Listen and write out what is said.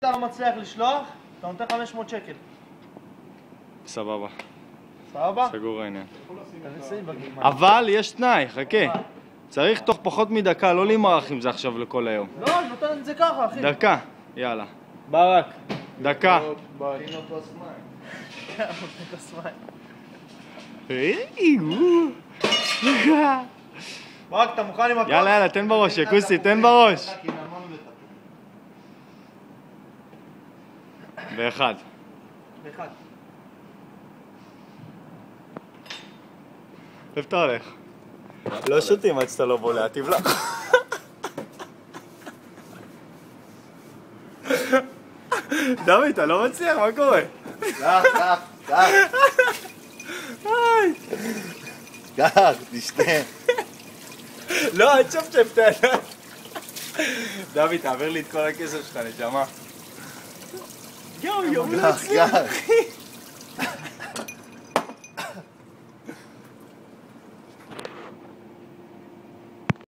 אתה לא מצליח לשלוח, אתה נותן 500 שקל. סבבה. סבבה? סגור העניין. אבל יש תנאי, חכה. צריך תוך פחות מדקה, לא להימרח עם זה עכשיו לכל היום. לא, אני נותן את זה ככה, אחי. דקה, יאללה. ברק, דקה. ברק, אתה מוכן עם הכל? יאללה, יאללה, תן בראש, יקוסי, תן בראש. באחד. באחד. איפה אתה הולך? לא שותים עד שאתה לא בולע, תבלע. דוד, אתה לא מצליח, מה קורה? קח, תשתה. לא, אל תשפשף את הידיים. דוד, תעביר לי את כל הכסף שלך, נשמה. יואו, לא מצליח, אחי.